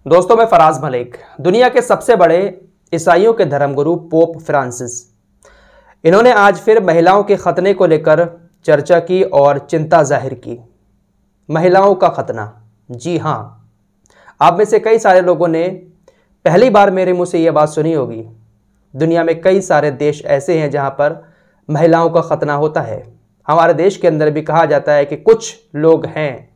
दोस्तों, मैं फराज मलिक। दुनिया के सबसे बड़े ईसाइयों के धर्मगुरु पोप फ्रांसिस, इन्होंने आज फिर महिलाओं के खतने को लेकर चर्चा की और चिंता जाहिर की। महिलाओं का खतना, जी हाँ, आप में से कई सारे लोगों ने पहली बार मेरे मुंह से यह बात सुनी होगी। दुनिया में कई सारे देश ऐसे हैं जहां पर महिलाओं का खतना होता है। हमारे देश के अंदर भी कहा जाता है कि कुछ लोग हैं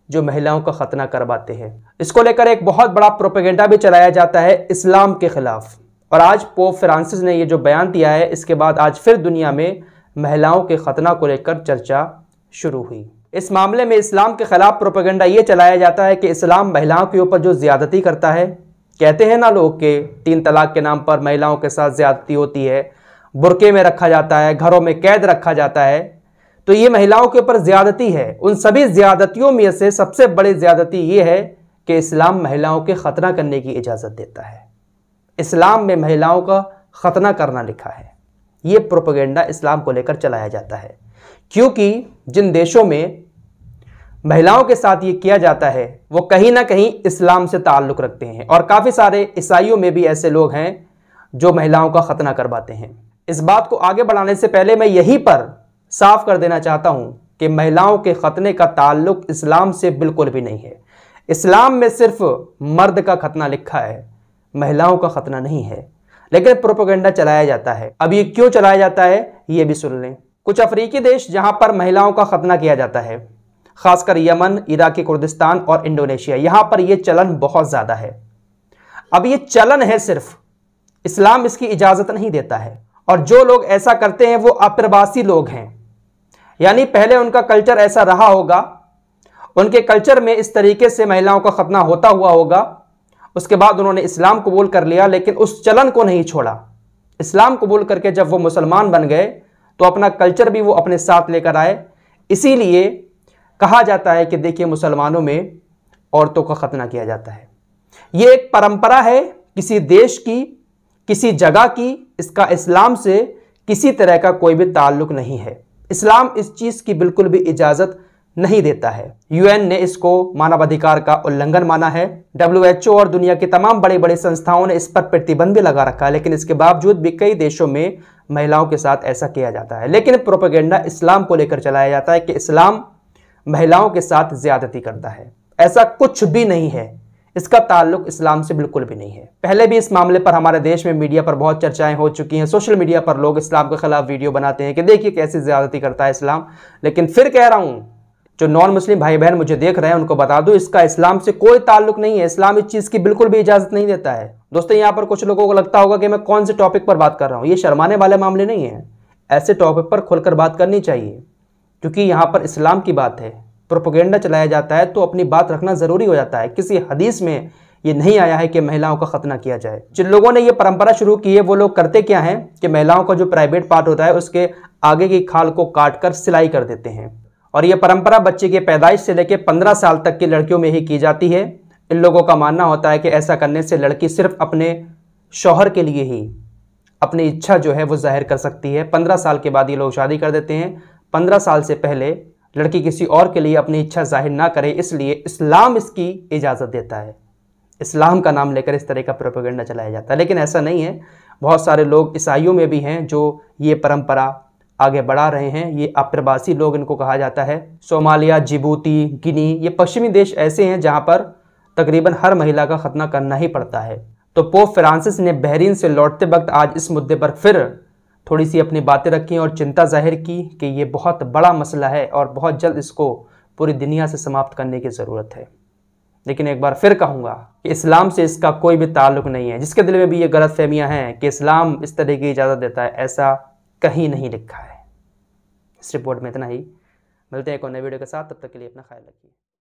जो महिलाओं का खतना करवाते हैं। इसको लेकर एक बहुत बड़ा प्रोपेगेंडा भी चलाया जाता है इस्लाम के खिलाफ। और आज पोप फ्रांसिस ने ये जो बयान दिया है, इसके बाद आज फिर दुनिया में महिलाओं के खतना को लेकर चर्चा शुरू हुई। इस मामले में इस्लाम के खिलाफ प्रोपेगेंडा ये चलाया जाता है कि इस्लाम महिलाओं के ऊपर जो ज्यादती करता है, कहते हैं ना लोग कि 3 तलाक के नाम पर महिलाओं के साथ ज्यादती होती है, बुर्के में रखा जाता है, घरों में कैद रखा जाता है, तो ये महिलाओं के ऊपर ज्यादती है। उन सभी ज्यादतियों में से सबसे बड़ी ज्यादती ये है कि इस्लाम महिलाओं के खतना करने की इजाज़त देता है। इस्लाम में महिलाओं का खतना करना लिखा है। ये प्रोपेगेंडा इस्लाम को लेकर चलाया जाता है, क्योंकि जिन देशों में महिलाओं के साथ ये किया जाता है वो कहीं ना कहीं इस्लाम से ताल्लुक़ रखते हैं। और काफ़ी सारे ईसाइयों में भी ऐसे लोग हैं जो महिलाओं का खतना करवाते हैं। इस बात को आगे बढ़ाने से पहले मैं यहीं पर साफ कर देना चाहता हूं कि महिलाओं के खतने का ताल्लुक इस्लाम से बिल्कुल भी नहीं है। इस्लाम में सिर्फ मर्द का खतना लिखा है, महिलाओं का खतना नहीं है। लेकिन प्रोपेगेंडा चलाया जाता है। अब ये क्यों चलाया जाता है, ये भी सुन लें। कुछ अफ्रीकी देश जहां पर महिलाओं का खतना किया जाता है, खासकर यमन, इराकी कुर्दिस्तान और इंडोनेशिया, यहां पर यह चलन बहुत ज्यादा है। अब ये चलन है सिर्फ, इस्लाम इसकी इजाजत नहीं देता है। और जो लोग ऐसा करते हैं वो अप्रवासी लोग हैं, यानी पहले उनका कल्चर ऐसा रहा होगा, उनके कल्चर में इस तरीके से महिलाओं का खतना होता हुआ होगा। उसके बाद उन्होंने इस्लाम कबूल कर लिया, लेकिन उस चलन को नहीं छोड़ा। इस्लाम कबूल करके जब वो मुसलमान बन गए तो अपना कल्चर भी वो अपने साथ लेकर आए। इसीलिए कहा जाता है कि देखिए, मुसलमानों में औरतों का खतना किया जाता है। ये एक परंपरा है किसी देश की, किसी जगह की। इसका इस्लाम से किसी तरह का कोई भी ताल्लुक नहीं है। इस्लाम इस चीज की बिल्कुल भी इजाजत नहीं देता है। यूएन ने इसको मानवाधिकार का उल्लंघन माना है। WHO और दुनिया की तमाम बड़ी बड़ी संस्थाओं ने इस पर प्रतिबंध भी लगा रखा है, लेकिन इसके बावजूद भी कई देशों में महिलाओं के साथ ऐसा किया जाता है। लेकिन प्रोपेगेंडा इस्लाम को लेकर चलाया जाता है कि इस्लाम महिलाओं के साथ ज्यादती करता है। ऐसा कुछ भी नहीं है, इसका ताल्लुक इस्लाम से बिल्कुल भी नहीं है। पहले भी इस मामले पर हमारे देश में मीडिया पर बहुत चर्चाएं हो चुकी हैं। सोशल मीडिया पर लोग इस्लाम के खिलाफ वीडियो बनाते हैं कि देखिए कैसे ज्यादती करता है इस्लाम। लेकिन फिर कह रहा हूं, जो नॉन मुस्लिम भाई बहन मुझे देख रहे हैं उनको बता दूं, इसका इस्लाम से कोई ताल्लुक नहीं है। इस्लाम इस चीज की बिल्कुल भी इजाजत नहीं देता है। दोस्तों, यहाँ पर कुछ लोगों को लगता होगा कि मैं कौन से टॉपिक पर बात कर रहा हूँ। ये शर्माने वाले मामले नहीं है। ऐसे टॉपिक पर खुलकर बात करनी चाहिए, क्योंकि यहाँ पर इस्लाम की बात है। प्रोपेगेंडा चलाया जाता है तो अपनी बात रखना जरूरी हो जाता है। किसी हदीस में ये नहीं आया है कि महिलाओं का खतना किया जाए। जिन लोगों ने ये परंपरा शुरू की है वो लोग करते क्या हैं कि महिलाओं का जो प्राइवेट पार्ट होता है उसके आगे की खाल को काटकर सिलाई कर देते हैं। और ये परंपरा बच्चे की पैदाइश से लेकर 15 साल तक की लड़कियों में ही की जाती है। इन लोगों का मानना होता है कि ऐसा करने से लड़की सिर्फ अपने शौहर के लिए ही अपनी इच्छा जो है वो जाहिर कर सकती है। 15 साल के बाद ये लोग शादी कर देते हैं। 15 साल से पहले लड़की किसी और के लिए अपनी इच्छा जाहिर ना करे, इसलिए इस्लाम इसकी इजाज़त देता है। इस्लाम का नाम लेकर इस तरह का प्रोपेगेंडा चलाया जाता है, लेकिन ऐसा नहीं है। बहुत सारे लोग ईसाइयों में भी हैं जो ये परंपरा आगे बढ़ा रहे हैं। ये अप्रवासी लोग इनको कहा जाता है। सोमालिया, जिबूती, गिनी, ये पश्चिमी देश ऐसे हैं जहां पर तकरीबन हर महिला का खतना करना ही पड़ता है। तो पोप फ्रांसिस ने बहरीन से लौटते वक्त आज इस मुद्दे पर फिर थोड़ी सी अपनी बातें रखी और चिंता जाहिर की कि ये बहुत बड़ा मसला है और बहुत जल्द इसको पूरी दुनिया से समाप्त करने की ज़रूरत है। लेकिन एक बार फिर कहूँगा कि इस्लाम से इसका कोई भी ताल्लुक नहीं है। जिसके दिल में भी ये गलतफहमियां हैं कि इस्लाम इस तरह की इजाज़त देता है, ऐसा कहीं नहीं लिखा है। इस रिपोर्ट में इतना ही। मिलते हैं एक और नए वीडियो के साथ, तब तक के लिए अपना ख्याल रखिए।